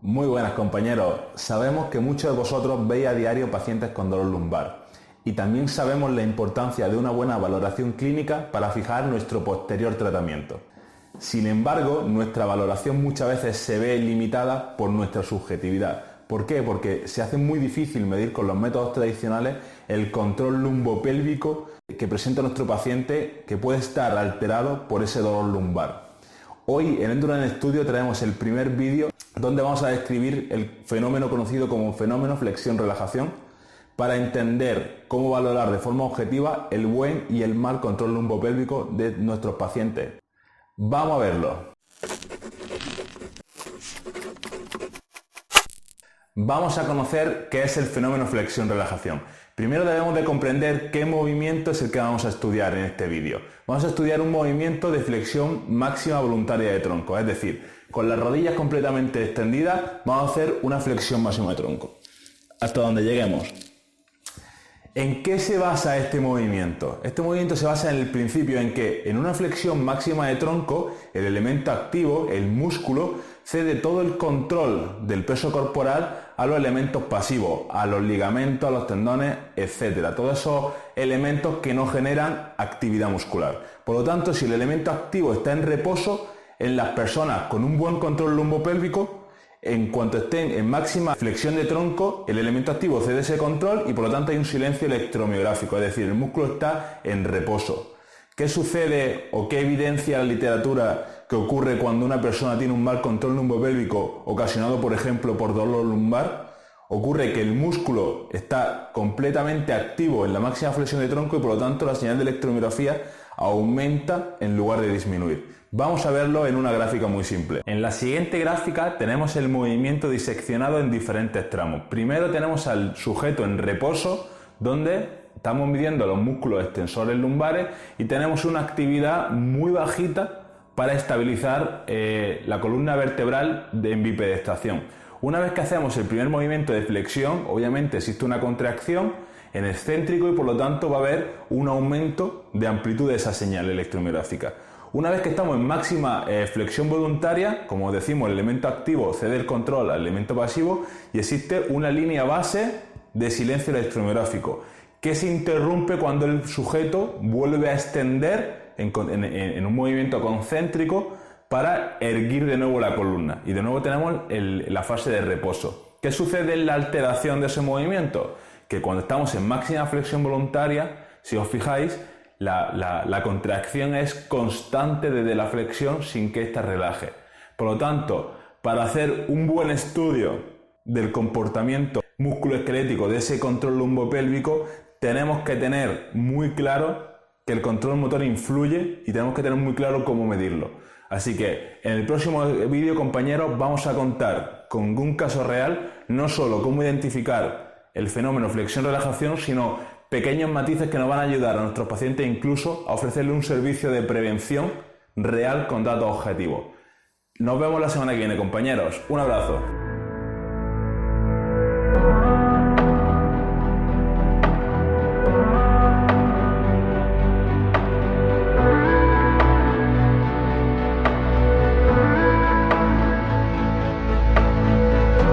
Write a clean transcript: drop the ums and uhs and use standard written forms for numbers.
Muy buenas compañeros, sabemos que muchos de vosotros veis a diario pacientes con dolor lumbar y también sabemos la importancia de una buena valoración clínica para fijar nuestro posterior tratamiento. Sin embargo, nuestra valoración muchas veces se ve limitada por nuestra subjetividad. ¿Por qué? Porque se hace muy difícil medir con los métodos tradicionales el control lumbopélvico que presenta nuestro paciente, que puede estar alterado por ese dolor lumbar. Hoy en Endurance Studio traemos el primer vídeo donde vamos a describir el fenómeno conocido como fenómeno flexión-relajación para entender cómo valorar de forma objetiva el buen y el mal control lumbopélvico de nuestros pacientes. Vamos a verlo. Vamos a conocer qué es el fenómeno flexión-relajación. Primero debemos de comprender qué movimiento es el que vamos a estudiar en este vídeo. Vamos a estudiar un movimiento de flexión máxima voluntaria de tronco, es decir, con las rodillas completamente extendidas vamos a hacer una flexión máxima de tronco, hasta donde lleguemos. ¿En qué se basa este movimiento? Este movimiento se basa en el principio en que en una flexión máxima de tronco, el elemento activo, el músculo, cede todo el control del peso corporal a los elementos pasivos, a los ligamentos, a los tendones, etc. Todos esos elementos que no generan actividad muscular. Por lo tanto, si el elemento activo está en reposo, en las personas con un buen control lumbopélvico, en cuanto estén en máxima flexión de tronco, el elemento activo cede ese control y por lo tanto hay un silencio electromiográfico, es decir, el músculo está en reposo. ¿Qué sucede o qué evidencia la literatura que ocurre cuando una persona tiene un mal control lumbopélvico ocasionado, por ejemplo, por dolor lumbar? Ocurre que el músculo está completamente activo en la máxima flexión de tronco y por lo tanto la señal de electromiografía aumenta en lugar de disminuir. Vamos a verlo en una gráfica muy simple. En la siguiente gráfica tenemos el movimiento diseccionado en diferentes tramos. Primero tenemos al sujeto en reposo, donde estamos midiendo los músculos extensores lumbares y tenemos una actividad muy bajita para estabilizar la columna vertebral en bipedestación. Una vez que hacemos el primer movimiento de flexión, obviamente existe una contracción en excéntrico y por lo tanto va a haber un aumento de amplitud de esa señal electromiográfica. Una vez que estamos en máxima flexión voluntaria, como decimos, el elemento activo cede el control al elemento pasivo y existe una línea base de silencio electromiográfico que se interrumpe cuando el sujeto vuelve a extender en un movimiento concéntrico para erguir de nuevo la columna. Y de nuevo tenemos la fase de reposo. ¿Qué sucede en la alteración de ese movimiento? Que cuando estamos en máxima flexión voluntaria, si os fijáis, la contracción es constante desde la flexión sin que ésta relaje. Por lo tanto, para hacer un buen estudio del comportamiento musculoesquelético de ese control lumbopélvico, tenemos que tener muy claro que el control motor influye y tenemos que tener muy claro cómo medirlo. Así que en el próximo vídeo, compañeros, vamos a contar con un caso real, no solo cómo identificar el fenómeno flexión-relajación, sino pequeños matices que nos van a ayudar a nuestros pacientes incluso a ofrecerle un servicio de prevención real con datos objetivos. Nos vemos la semana que viene, compañeros. Un abrazo.